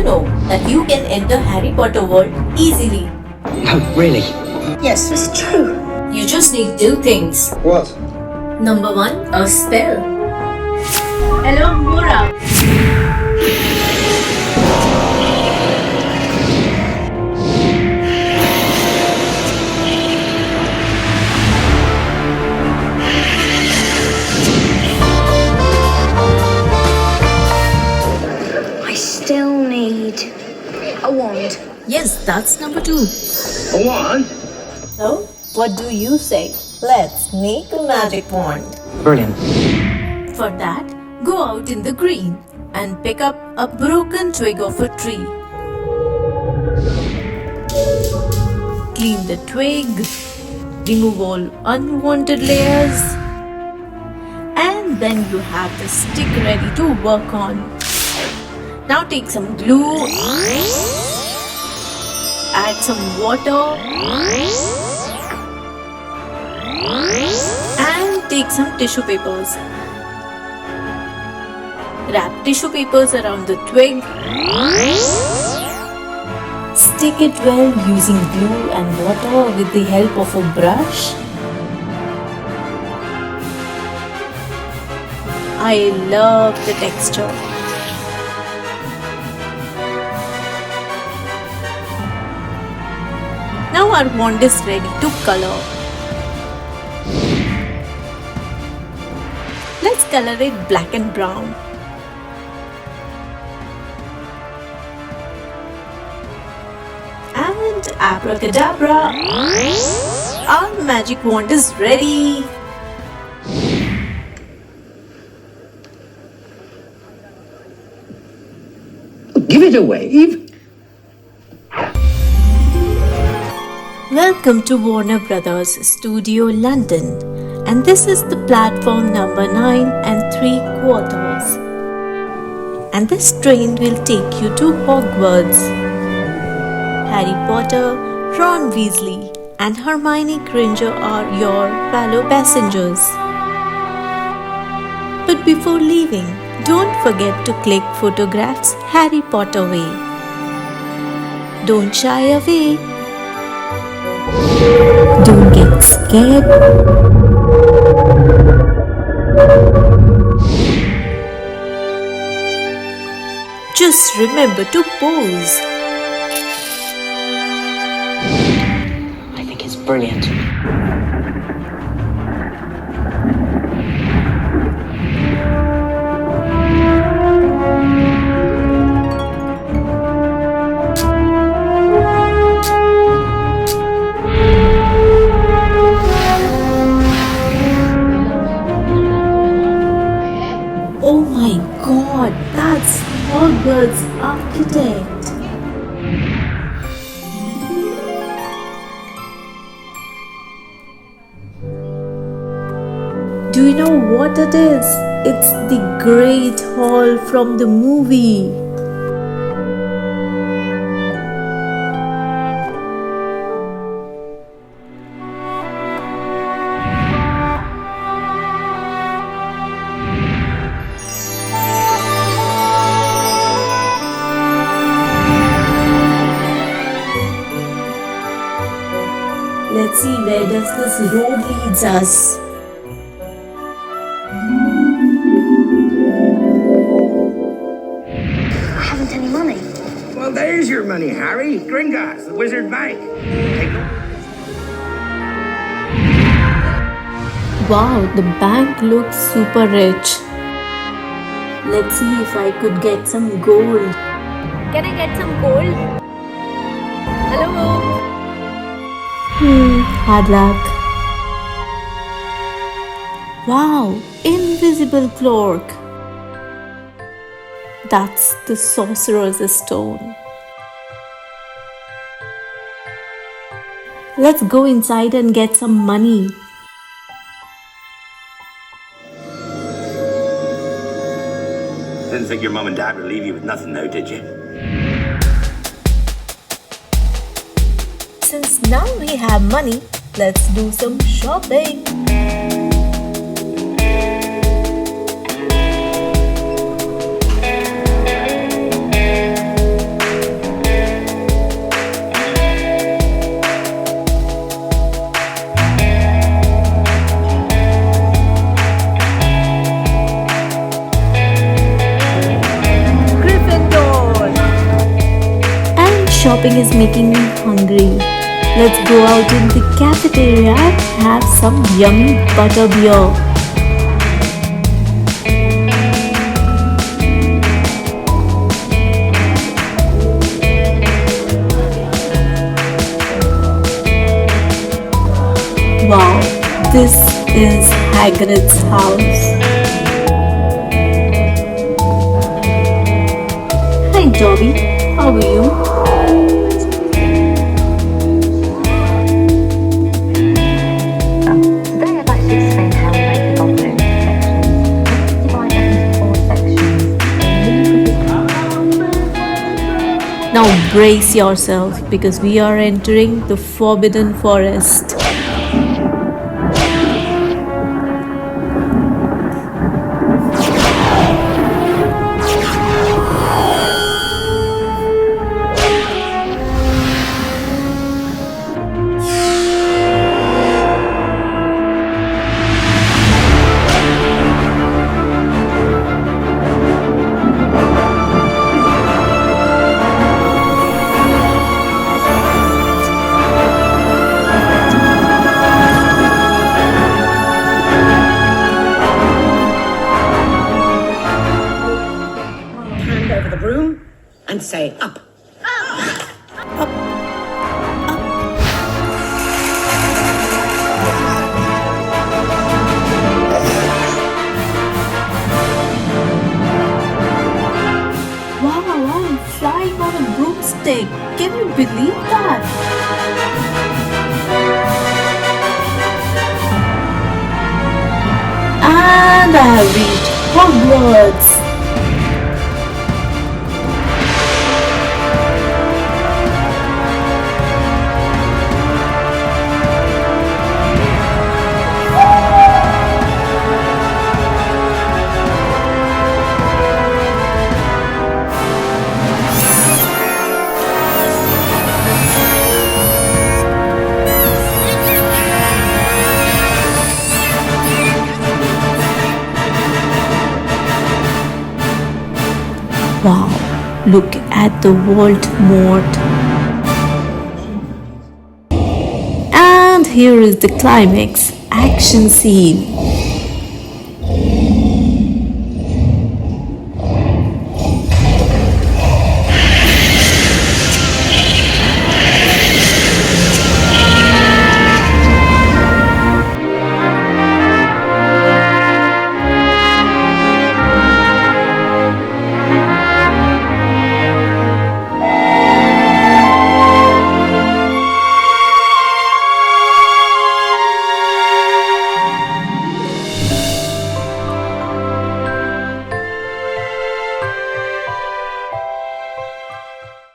you know that you can enter Harry Potter world easily? No, really? Yes, it's true. You just need two things. What? Number one, a spell. Hello, Mora. I still need a wand. Yes, that's number two. A wand? So, what do you say? Let's make a magic wand. Brilliant. For that, go out in the green and pick up a broken twig of a tree. Clean the twig, remove all unwanted layers, and then you have the stick ready to work on. Now take some glue, add some water, and take some tissue papers. Wrap tissue papers around the twig. Stick it well using glue and water with the help of a brush. I love the texture. Now our wand is ready to color. Let's color it black and brown. And abracadabra, our magic wand is ready. Give it a wave. Welcome to Warner Brothers Studio London, and this is the platform number 9 and 3/4. And this train will take you to Hogwarts. Harry Potter, Ron Weasley, and Hermione Granger are your fellow passengers. But before leaving, don't forget to click photographs Harry Potter way. Don't shy away. Don't get scared. Just remember to pose. I think it's brilliant. Oh my god, that's Hogwarts architect. Do you know what it is? It's the Great Hall from the movie. Let's see where does this road leads us. I haven't any money. Well, there's your money, Harry. Gringotts, the Wizard Bank. Wow, the bank looks super rich. Let's see if I could get some gold. Can I get some gold? Hello? Hard luck. Wow, invisible cloak. That's the sorcerer's stone. Let's go inside and get some money. Didn't think your mum and dad would leave you with nothing now, did you? Since now we have money, let's do some shopping. shopping is making me hungry. Let's go out in the cafeteria and have some yummy butterbeer. Wow, this is Hagrid's house. Hi Dobby, how are you? Today I'd like to explain how we make the bubble in sections. Let's divide that into 4 sections. Now brace yourself because we are entering the Forbidden Forest. Hand over the broom and say up. Wow, I'm flying on a broomstick. Can you believe that? And I have reached Hogwarts. Wow, look at the Voldemort. And here is the climax action scene.